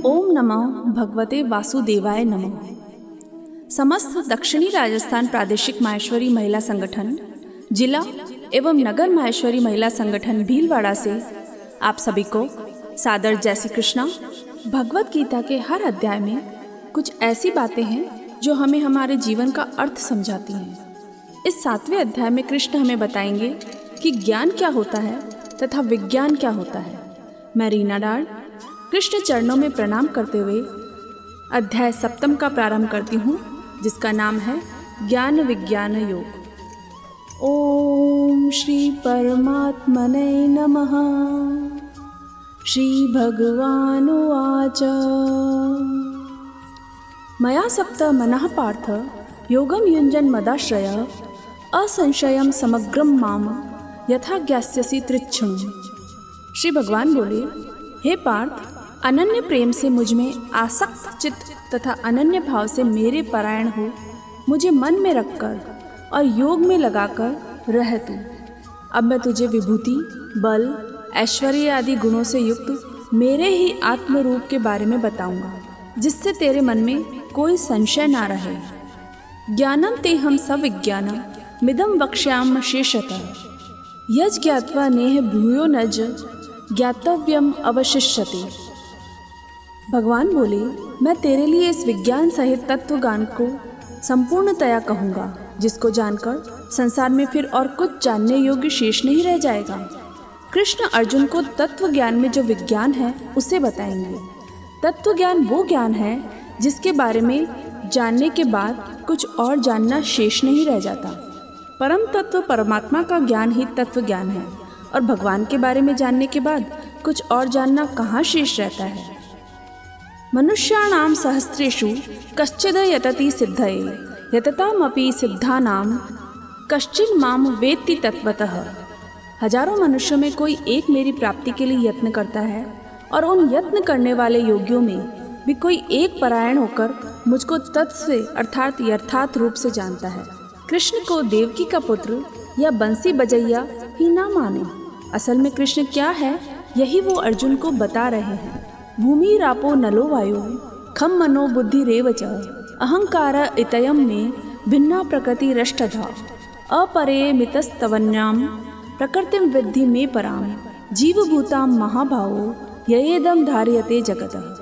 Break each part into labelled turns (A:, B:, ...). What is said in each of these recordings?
A: ओम नमः भगवते वासुदेवाय नमः। समस्त दक्षिणी राजस्थान प्रादेशिक माहेश्वरी महिला संगठन, जिला एवं नगर माहेश्वरी महिला संगठन भीलवाड़ा से आप सभी को सादर जय श्री कृष्णा। भगवत गीता के हर अध्याय में कुछ ऐसी बातें हैं जो हमें हमारे जीवन का अर्थ समझाती हैं। इस 7वें अध्याय में कृष्ण हमें बताएंगे कि ज्ञान क्या होता है तथा विज्ञान क्या होता है। मैं रीना डाड़ कृष्ण चरणों में प्रणाम करते हुए अध्याय 7 का प्रारंभ करती हूँ, जिसका नाम है ज्ञान विज्ञान योग। ओम श्री परमात्मने नमः। श्री भगवानुवाच मया सप्त मनः पार्थ योगम युञ्जन मदाश्रय असंशयम समग्रम माम यथा ज्ञास्यसि तृच्छृणु। श्री भगवान बोले, हे पार्थ, अनन्य प्रेम से मुझ में आसक्त चित्त तथा अनन्य भाव से मेरे परायण हो, मुझे मन में रखकर और योग में लगाकर रह तू। अब मैं तुझे विभूति, बल, ऐश्वर्य आदि गुणों से युक्त मेरे ही आत्म रूप के बारे में बताऊंगा, जिससे तेरे मन में कोई संशय ना रहे। ज्ञानम ते हम सविज्ञानम मिदम वक्ष्याम शेषतः यज् ज्ञात्वा नेह भूयो नज ज्ञातव्यम अवशिष्यते। भगवान बोले, मैं तेरे लिए इस विज्ञान सहित तत्व ज्ञान को संपूर्णतया कहूँगा, जिसको जानकर संसार में फिर और कुछ जानने योग्य शेष नहीं रह जाएगा। कृष्ण अर्जुन को तत्व ज्ञान में जो विज्ञान है उसे बताएंगे। तत्व ज्ञान वो ज्ञान है जिसके बारे में जानने के बाद कुछ और जानना शेष नहीं रह जाता। परम तत्व परमात्मा का ज्ञान ही तत्व ज्ञान है, और भगवान के बारे में जानने के बाद कुछ और जानना कहाँ शेष रहता है। मनुष्याणाम सहस्रेषु कश्चिद यतति सिद्धये यततामपि सिद्धानां कश्चिन माम वेत्ति तत्वतः। हजारों मनुष्यों में कोई एक मेरी प्राप्ति के लिए यत्न करता है, और उन यत्न करने वाले योगियों में भी कोई एक परायण होकर मुझको तत्व अर्थात यथार्थ रूप से जानता है। कृष्ण को देवकी का पुत्र या बंसी बजैया ही ना माने। असल में कृष्ण क्या है, यही वो अर्जुन को बता रहे हैं। भूमि रापो नलो वायु खम मनो बुद्धि रेव च अहंकार इतयम में भिन्ना प्रकृति रष्टधा अपरे मितस्तवन्याम प्रकृतिम विद्धि में पराम जीवभूताम महाभावो ययेदम धार्यते जगतः।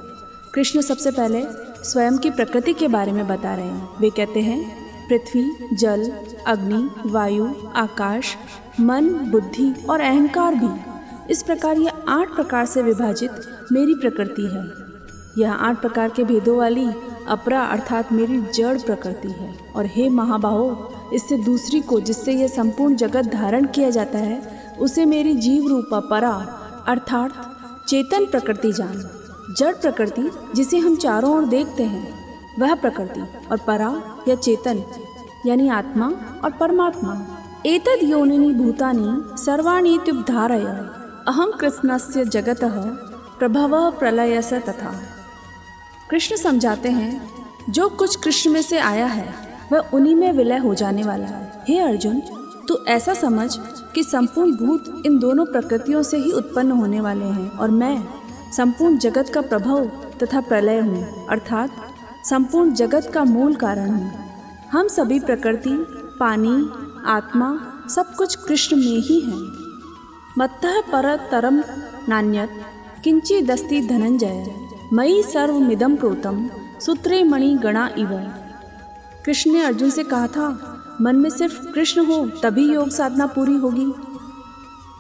A: कृष्ण सबसे पहले स्वयं की प्रकृति के बारे में बता रहे हैं। वे कहते हैं, पृथ्वी, जल, अग्नि, वायु, आकाश, मन, बुद्धि और अहंकार भी, इस प्रकार यह 8 प्रकार से विभाजित मेरी प्रकृति है। यह 8 प्रकार के भेदों वाली अपरा अर्थात मेरी जड़ प्रकृति है। और हे महाबाहो, इससे दूसरी को जिससे यह संपूर्ण जगत धारण किया जाता है, उसे मेरी जीव रूपा परा अर्थात चेतन प्रकृति जान। जड़ प्रकृति जिसे हम चारों ओर देखते हैं वह प्रकृति, और परा या चेतन यानी आत्मा और परमात्मा। एतद योनिनि भूतानि सर्वाणि तुब्धारय अहम कृष्णस्य जगतः प्रभवः प्रलयस तथा। कृष्ण समझाते हैं, जो कुछ कृष्ण में से आया है वह उन्हीं में विलय हो जाने वाला है। हे अर्जुन, तू ऐसा समझ कि संपूर्ण भूत इन दोनों प्रकृतियों से ही उत्पन्न होने वाले हैं, और मैं संपूर्ण जगत का प्रभव तथा प्रलय हूँ, अर्थात संपूर्ण जगत का मूल कारण हूँ। हम सभी प्रकृति, पानी, आत्मा सब कुछ कृष्ण में ही हैं। मत्तः परतरम नान्यत् किंचिदस्ति धनंजय मयि सर्वमिदं प्रोतम सूत्रे मणि गणा इव। कृष्ण ने अर्जुन से कहा था, मन में सिर्फ कृष्ण हो तभी योग साधना पूरी होगी।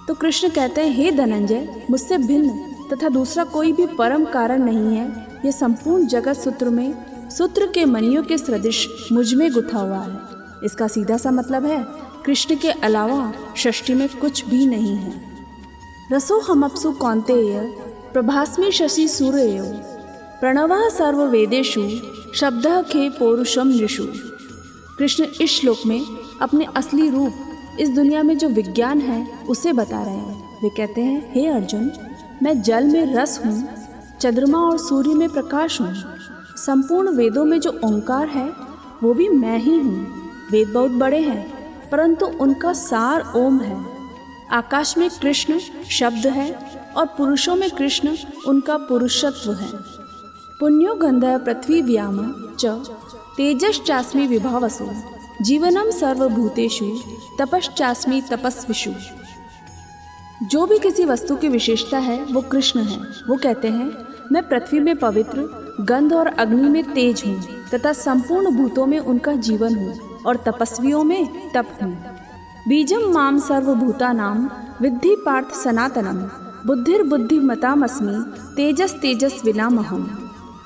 A: तो कृष्ण कहते हैं, हे धनंजय, मुझसे भिन्न तथा दूसरा कोई भी परम कारण नहीं है। यह संपूर्ण जगत सूत्र में सूत्र के मणियों के सदृश मुझ में गुथा हुआ है। इसका सीधा सा मतलब है, कृष्ण के अलावा सृष्टि में कुछ भी नहीं है। रसो हमअप्सु कौन्तेय प्रभास्मि शशि सूर्यो प्रणवः सर्ववेदेषु शब्दः खे पौरुषम नृषु। कृष्ण इस श्लोक में अपने असली रूप, इस दुनिया में जो विज्ञान है उसे बता रहे हैं। वे कहते हैं, हे अर्जुन, मैं जल में रस हूँ, चंद्रमा और सूर्य में प्रकाश हूँ। संपूर्ण वेदों में जो ओंकार है वो भी मैं ही हूँ। वेद बहुत बड़े हैं, परंतु उनका सार ओम है। आकाश में कृष्ण शब्द है और पुरुषों में कृष्ण उनका पुरुषत्व है। पुण्यो गंधः पृथ्वी व्याम च तेजश्चास्मि विभावसु जीवनम सर्वभूतेषु तपश्चास्मि तपस्विषु। जो भी किसी वस्तु की विशेषता है वो कृष्ण है। वो कहते हैं, मैं पृथ्वी में पवित्र, गंध और अग्नि में तेज हूँ तथा संपूर्ण भूतों में उनका जीवन हूँ और तपस्वियों में तप हूँ। बीजम माम सर्वभूतानां विद्धि पार्थ सनातनम बुद्धिर्बुद्धिमतामस्मि तेजस तेजस्विनामहम्।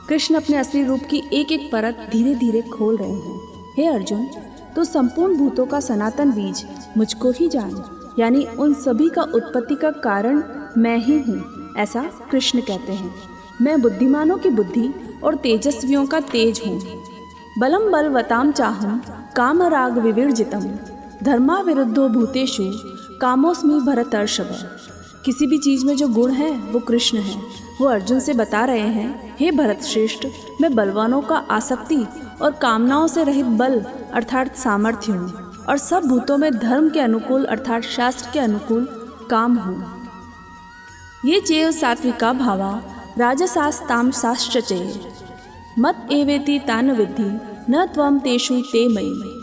A: कृष्ण अपने असली रूप की एक एक परत धीरे धीरे खोल रहे हैं। हे अर्जुन, तो संपूर्ण भूतों का सनातन बीज मुझको ही जान, यानी उन सभी का उत्पत्ति का कारण मैं ही हूँ, ऐसा कृष्ण कहते हैं। मैं बुद्धिमानों की बुद्धि और तेजस्वियों का तेज हूँ। बलम बलवताम चाहम काम राग विवर्जितम धर्मा विरुद्धो भूतेषु कामोस्मि भरतर्षभ। किसी भी चीज़ में जो गुण है वो कृष्ण है। वो अर्जुन से बता रहे हैं, हे भरत श्रेष्ठ, मैं बलवानों का आसक्ति और कामनाओं से रहित बल अर्थात सामर्थ्य हूँ और सब भूतों में धर्म के अनुकूल अर्थात शास्त्र के अनुकूल काम हूँ। ये चेव सात्विका भावा राजसास्तामसाश्च चेय मत एवेति तान विद्धि न त्वम तेषु ते मयि।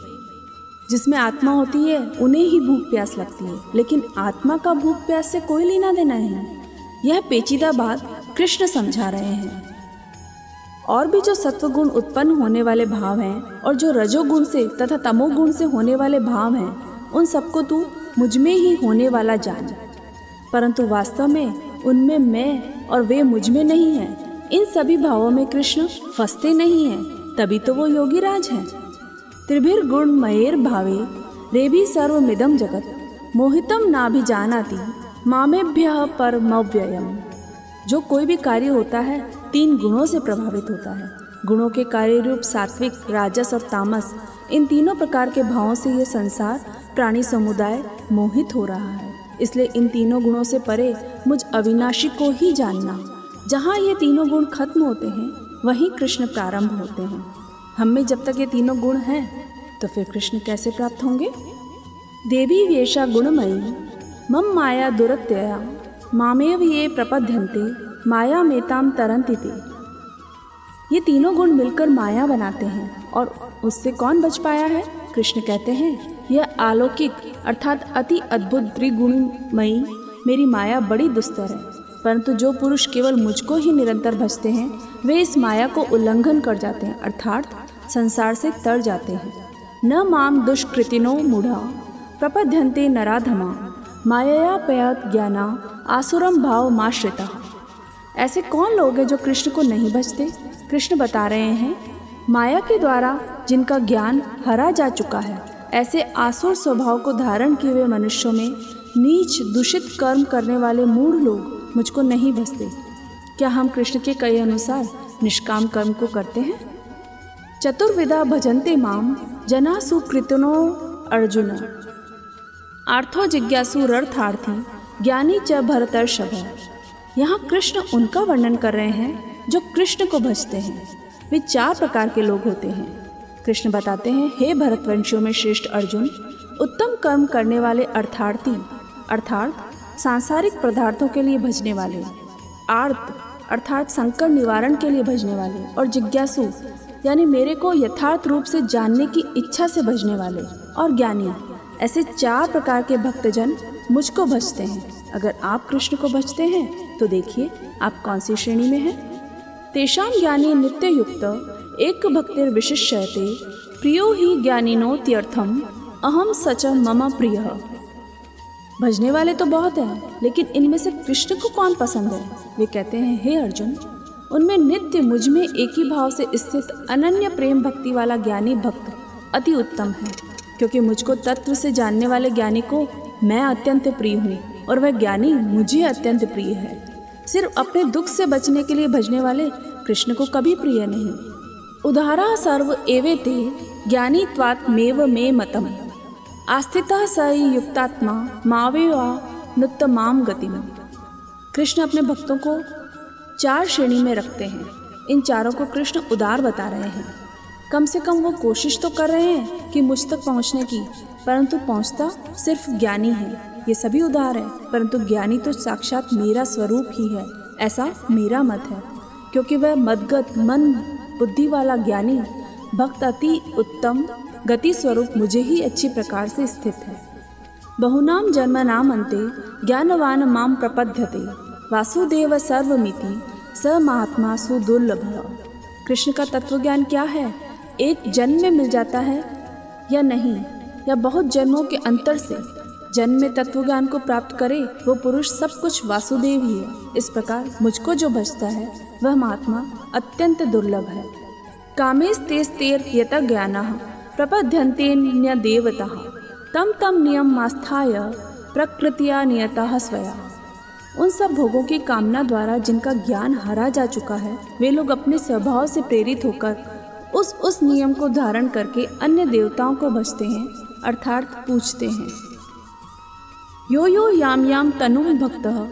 A: जिसमें आत्मा होती है उन्हें ही भूख प्यास लगती है, लेकिन आत्मा का भूख प्यास से कोई लेना देना है। यह पेचीदा बात कृष्ण समझा रहे हैं। और भी जो सत्वगुण उत्पन्न होने वाले भाव हैं और जो रजोगुण से तथा तमोगुण से होने वाले भाव हैं, उन सबको तू मुझ में ही होने वाला जान, परंतु वास्तव में उनमें मैं और वे मुझ में नहीं हैं। इन सभी भावों में कृष्ण फंसते नहीं हैं, तभी तो वो योगी राज हैं। त्रिभिर्गुण मयेर भावे रेभि सर्वमिदं जगत मोहितम नाभिजानाति मामेभ्यः परमव्ययम्। जो कोई भी कार्य होता है 3 गुणों से प्रभावित होता है। गुणों के कार्य रूप सात्विक, राजस और तामस, इन तीनों प्रकार के भावों से ये संसार प्राणी समुदाय मोहित हो रहा है। इसलिए इन तीनों गुणों से परे मुझ अविनाशी को ही जानना। जहाँ ये तीनों गुण खत्म होते हैं वहीं कृष्ण प्रारंभ होते हैं। हम में जब तक ये तीनों गुण हैं तो फिर कृष्ण कैसे प्राप्त होंगे। देवी वेशा गुणमयी मम माया दुरत्यया मामेव ये प्रपद्यन्ते माया मेताम तरन्ति ते। ये तीनों गुण मिलकर माया बनाते हैं और उससे कौन बच पाया है। कृष्ण कहते हैं, यह अलौकिक अर्थात अति अद्भुत त्रिगुणमयी मेरी माया बड़ी दुस्तर है, परंतु जो पुरुष केवल मुझको ही निरंतर भजते हैं वे इस माया को उल्लंघन कर जाते हैं अर्थात संसार से तर जाते हैं। न माम दुष्कृतिनो मूढ़ा प्रपद्यन्ते नराधमा मायया पयत ज्ञाना आसुरम भाव माश्रिता। ऐसे कौन लोग हैं जो कृष्ण को नहीं भजते। कृष्ण बता रहे हैं, माया के द्वारा जिनका ज्ञान हरा जा चुका है, ऐसे आसुर स्वभाव को धारण किए हुए मनुष्यों में नीच दूषित कर्म करने वाले मूढ़ लोग मुझको नहीं भजते। क्या हम कृष्ण के कहे अनुसार निष्काम कर्म को करते हैं। चतुर्विधा भजन्ते माम जना सुकृतिनो अर्जुन आर्थो जिज्ञासुरर्थार्थी ज्ञानी च भरतर्षभ। यहाँ कृष्ण उनका वर्णन कर रहे हैं जो कृष्ण को भजते हैं। वे 4 प्रकार के लोग होते हैं। कृष्ण बताते हैं, हे भरतवंशियों में श्रेष्ठ अर्जुन, उत्तम कर्म करने वाले अर्थार्थी अर्थात सांसारिक पदार्थों के लिए भजने वाले, आर्त अर्थात संकट निवारण के लिए भजने वाले, और जिज्ञासु यानी मेरे को यथार्थ रूप से जानने की इच्छा से भजने वाले, और ज्ञानी। ऐसे 4 प्रकार के भक्तजन मुझको भजते हैं। अगर आप कृष्ण को भजते हैं तो देखिए आप कौन सी श्रेणी में हैं। तेषां ज्ञानी नित्य युक्त एक भक्तिर विशिष्यते प्रियो ही ज्ञानिनोत्यर्थम अहम सच मम प्रिय। भजने वाले तो बहुत हैं, लेकिन इनमें से कृष्ण को कौन पसंद है। वे कहते हैं, हे अर्जुन, उनमें नित्य मुझ में एक ही भाव से स्थित अनन्य प्रेम भक्ति वाला ज्ञानी भक्त अति उत्तम है, क्योंकि मुझको तत्व से जानने वाले ज्ञानी को मैं अत्यंत प्रिय हूँ और वह ज्ञानी मुझे अत्यंत प्रिय है। सिर्फ अपने दुख से बचने के लिए भजने वाले कृष्ण को कभी प्रिय नहीं। उदारा सर्व एवेते ज्ञानी त्वात्मेव मे मतम आस्थिता स युक्तात्मा मावेवा नुत्तमाम गतिम। कृष्ण अपने भक्तों को 4 श्रेणी में रखते हैं। इन चारों को कृष्ण उदार बता रहे हैं। कम से कम वो कोशिश तो कर रहे हैं कि मुझ तक पहुंचने की, परंतु पहुंचता सिर्फ ज्ञानी है। ये सभी उदार है, परंतु ज्ञानी तो साक्षात मेरा स्वरूप ही है, ऐसा मेरा मत है। क्योंकि वह मदगत मन बुद्धि वाला ज्ञानी भक्त अति उत्तम गति स्वरूप मुझे ही अच्छी प्रकार से स्थित है। बहुनाम जन्मनाम अन्ते ज्ञानवान माम प्रपद्यते वासुदेव सर्वमिति स महात्मा सुदुर्लभ। कृष्ण का तत्व ज्ञान क्या है? एक जन्म में मिल जाता है या नहीं, या बहुत जन्मों के अंतर से जन्म में तत्व ज्ञान को प्राप्त करे, वो पुरुष सब कुछ वासुदेव ही है। इस प्रकार मुझको जो बचता है वह महात्मा अत्यंत दुर्लभ है। कामेस्तेस्तेर यत ज्ञानः प्रपद्यन्ते न्यदेवतः तम तम नियम आस्थाय प्रकृतिया नियतः स्वया। उन सब भोगों की कामना द्वारा जिनका ज्ञान हारा जा चुका है, वे लोग अपने स्वभाव से प्रेरित होकर उस नियम को धारण करके अन्य देवताओं को भजते हैं, अर्थात पूजते हैं। यो यो याम याम तनुम भक्तः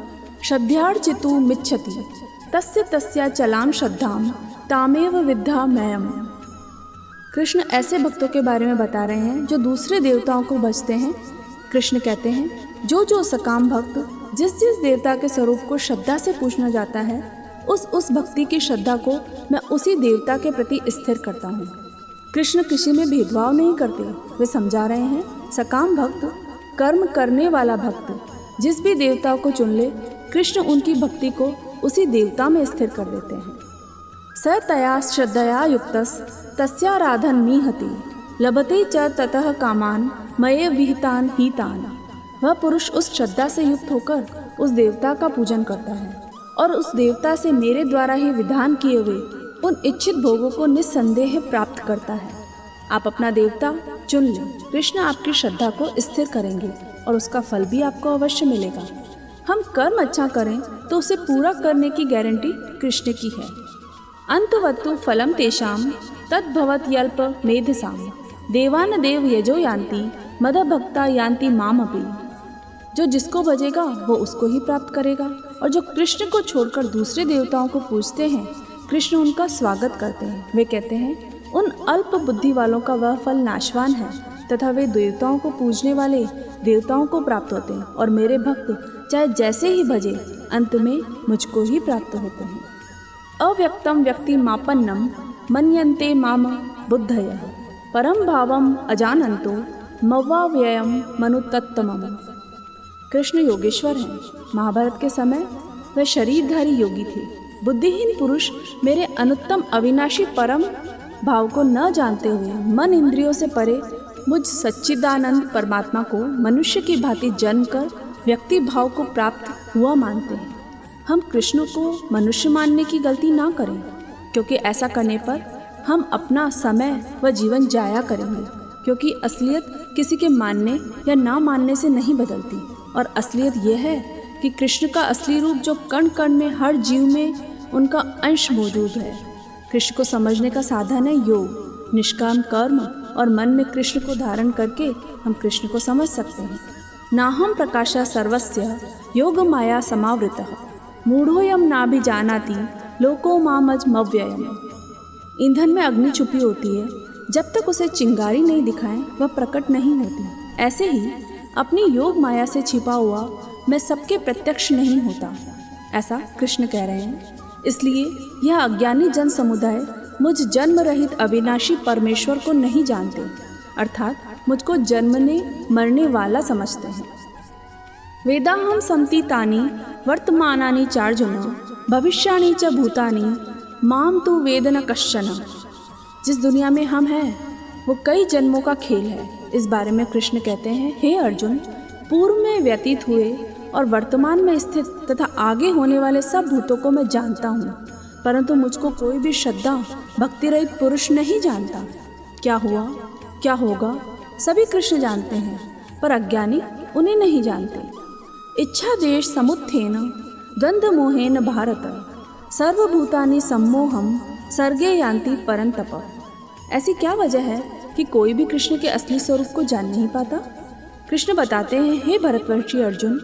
A: श्रद्धार्चितु मिच्छति तस्य तस्या चलाम श्रद्धाम तामेव विद्धा मयम। कृष्ण ऐसे भक्तों के बारे में बता रहे हैं जो दूसरे देवताओं को भजते हैं। कृष्ण कहते हैं, जो सकाम भक्त जिस देवता के स्वरूप को श्रद्धा से पूछना जाता है, उस भक्ति की श्रद्धा को मैं उसी देवता के प्रति स्थिर करता हूँ। कृष्ण किसी में भेदभाव नहीं करते। वे समझा रहे हैं, सकाम भक्त, कर्म करने वाला भक्त जिस भी देवता को चुन ले, कृष्ण उनकी भक्ति को उसी देवता में स्थिर कर देते हैं। स तया श्रद्धया युक्तस् तस्याराधन मीहति लभते च ततः कामान मये विहितान हितान। वह पुरुष उस श्रद्धा से युक्त होकर उस देवता का पूजन करता है और उस देवता से मेरे द्वारा ही विधान किए हुए उन इच्छित भोगों को निस्संदेह प्राप्त करता है। आप अपना देवता चुन लें, कृष्ण आपकी श्रद्धा को स्थिर करेंगे और उसका फल भी आपको अवश्य मिलेगा। हम कर्म अच्छा करें तो उसे पूरा करने की गारंटी कृष्ण की है। अंतवत्तु फलम तेषाम तद्भवत यल्प मेधसाम देवान देव यजो यान्ति मद भक्ता यान्ति माम अपि। जो जिसको भजेगा वो उसको ही प्राप्त करेगा, और जो कृष्ण को छोड़कर दूसरे देवताओं को पूजते हैं, कृष्ण उनका स्वागत करते हैं। वे कहते हैं, उन अल्प बुद्धि वालों का वह फल नाशवान है तथा वे देवताओं को पूजने वाले देवताओं को प्राप्त होते हैं, और मेरे भक्त चाहे जैसे ही भजे अंत में मुझको ही प्राप्त होते हैं। अव्यक्तम व्यक्ति मापन्नम मन्यन्ते माम बुद्धयः परम भावम अजानन्तो मव्वाव्ययम मनुतत्तमम्। कृष्ण योगेश्वर हैं। महाभारत के समय वह शरीरधारी योगी थे। बुद्धिहीन पुरुष मेरे अनुत्तम अविनाशी परम भाव को न जानते हुए मन इंद्रियों से परे मुझ सच्चिदानंद परमात्मा को मनुष्य की भांति जन्म कर व्यक्ति भाव को प्राप्त हुआ मानते हैं। हम कृष्ण को मनुष्य मानने की गलती ना करें, क्योंकि ऐसा करने पर हम अपना समय व जीवन जाया करेंगे। क्योंकि असलियत किसी के मानने या ना मानने से नहीं बदलती, और असलियत यह है कि कृष्ण का असली रूप जो कण कण में हर जीव में उनका अंश मौजूद है। कृष्ण को समझने का साधन है योग, निष्काम कर्म, और मन में कृष्ण को धारण करके हम कृष्ण को समझ सकते हैं। नाहम प्रकाशा सर्वस्य योग माया समावृतः मूढ़ोयम नाभिजानाति लोको मामज मव्ययम्। ईंधन में अग्नि छुपी होती है, जब तक उसे चिंगारी नहीं दिखाएं वह प्रकट नहीं होती। ऐसे ही अपनी योग माया से छिपा हुआ मैं सबके प्रत्यक्ष नहीं होता, ऐसा कृष्ण कह रहे हैं। इसलिए यह अज्ञानी जन समुदाय मुझ जन्म रहित अविनाशी परमेश्वर को नहीं जानते, अर्थात मुझको जन्मने मरने वाला समझते हैं। वेदाहम संति तानि वर्तमानानि चार्जुन भविष्याणि च भूतानि माम तु वेद न कश्चन। जिस दुनिया में हम हैं वो कई जन्मों का खेल है। इस बारे में कृष्ण कहते हैं, हे अर्जुन, पूर्व में व्यतीत हुए और वर्तमान में स्थित तथा आगे होने वाले सब भूतों को मैं जानता हूँ, परंतु मुझको कोई भी श्रद्धा भक्ति रहित पुरुष नहीं जानता। क्या हुआ क्या होगा सभी कृष्ण जानते हैं, पर अज्ञानी उन्हें नहीं जानते। इच्छा देश समुत्थेन द्वंद्व मोहेन भारत सर्वभूतानि सम्मोहम सर्गे यान्ति परंतप। ऐसी क्या वजह है कि कोई भी कृष्ण के असली स्वरूप को जान नहीं पाता? कृष्ण बताते हैं, हे भरतवर्षी अर्जुन,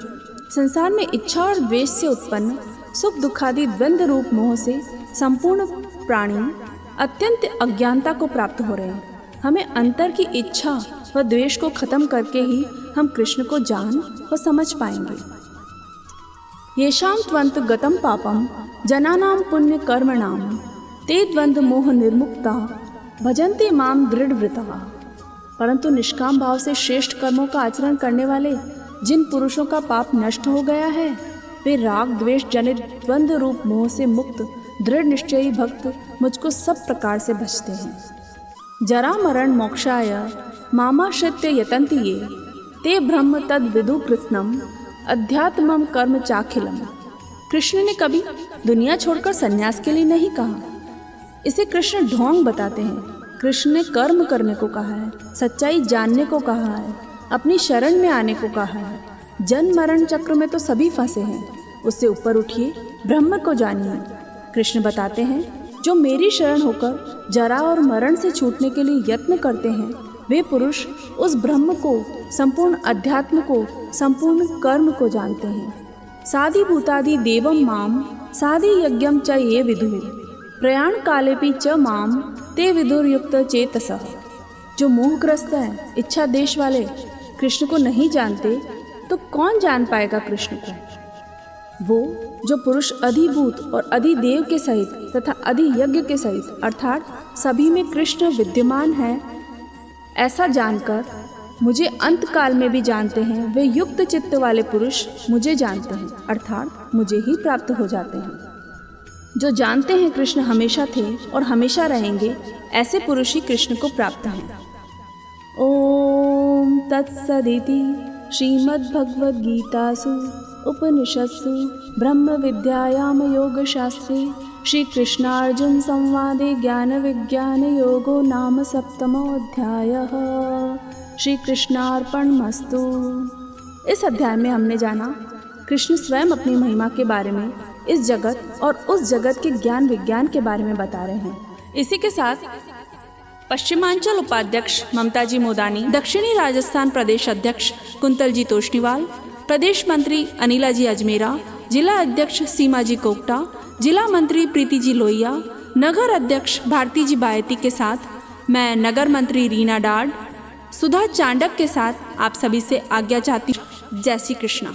A: संसार में इच्छा और द्वेष से उत्पन्न सुख दुखादि द्वंद्व रूप मोह से संपूर्ण प्राणी अत्यंत अज्ञानता को प्राप्त हो रहे हैं। हमें अंतर की इच्छा व द्वेष को खत्म करके ही हम कृष्ण को जान व समझ पाएंगे। येषां त्वन्त गतं पापम जनानां पुण्य कर्मणाम ते द्वंद्व मोह निर्मुक्ता भजन्ते माम दृढ़व्रता। परंतु निष्काम भाव से श्रेष्ठ कर्मों का आचरण करने वाले जिन पुरुषों का पाप नष्ट हो गया है, वे राग द्वेष जनित द्वंद्व रूप मोह से मुक्त दृढ़ निश्चयी भक्त मुझको सब प्रकार से भजते हैं। जरा मरण मोक्षाय मामाश्रित्य यतन्ति ये ते ब्रह्म तद विदु कृत्स्नम अध्यात्मम कर्म चाखिलम। कृष्ण ने कभी दुनिया छोड़कर संन्यास के लिए नहीं कहा, इसे कृष्ण ढोंग बताते हैं। कृष्ण ने कर्म करने को कहा है, सच्चाई जानने को कहा है, अपनी शरण में आने को कहा है। जन्म मरण चक्र में तो सभी फंसे हैं, उससे ऊपर उठिए, ब्रह्म को जानिए। कृष्ण बताते हैं, जो मेरी शरण होकर जरा और मरण से छूटने के लिए यत्न करते हैं, वे पुरुष उस ब्रह्म को, संपूर्ण अध्यात्म को, संपूर्ण कर्म को जानते हैं। साधि भूतादि देवम माम साधि यज्ञम च ये विदु प्रयाण कालेपि च माम ते विदुर्युक्त चेतसः। जो मोहग्रस्त हैं, इच्छा देश वाले कृष्ण को नहीं जानते, तो कौन जान पाएगा कृष्ण को। वो जो पुरुष अधिभूत और अधिदेव के सहित तथा अधियज्ञ के सहित अर्थात सभी में कृष्ण विद्यमान है, ऐसा जानकर मुझे अंत काल में भी जानते हैं, वे युक्त चित्त वाले पुरुष मुझे जानते हैं, अर्थात मुझे ही प्राप्त हो जाते हैं। जो जानते हैं कृष्ण हमेशा थे और हमेशा रहेंगे, ऐसे पुरुष ही कृष्ण को प्राप्त हैं। ओम तत्सदिति श्रीमद्भगवद्गीतासु उपनिषत्सु ब्रह्म विद्यायाम योगशास्त्रे श्री कृष्णार्जुन संवादे ज्ञान विज्ञान योगो नाम सप्तमोऽध्यायः। श्री कृष्णार्पणमस्तु। इस अध्याय में हमने जाना कृष्ण स्वयं अपनी महिमा के बारे में, इस जगत और उस जगत के ज्ञान विज्ञान के बारे में बता रहे हैं। इसी के साथ पश्चिमांचल उपाध्यक्ष ममता जी मोदानी, दक्षिणी राजस्थान प्रदेश अध्यक्ष कुंतल जी तोष्णीवाल, प्रदेश मंत्री अनिला जी अजमेरा, जिला अध्यक्ष सीमा जी कोकटा, जिला मंत्री प्रीति जी लोहिया, नगर अध्यक्ष भारती जी बायती के साथ मैं नगर मंत्री रीना डाड, सुधा चांडक के साथ आप सभी से आज्ञा चाहती हूँ। जय श्री कृष्णा।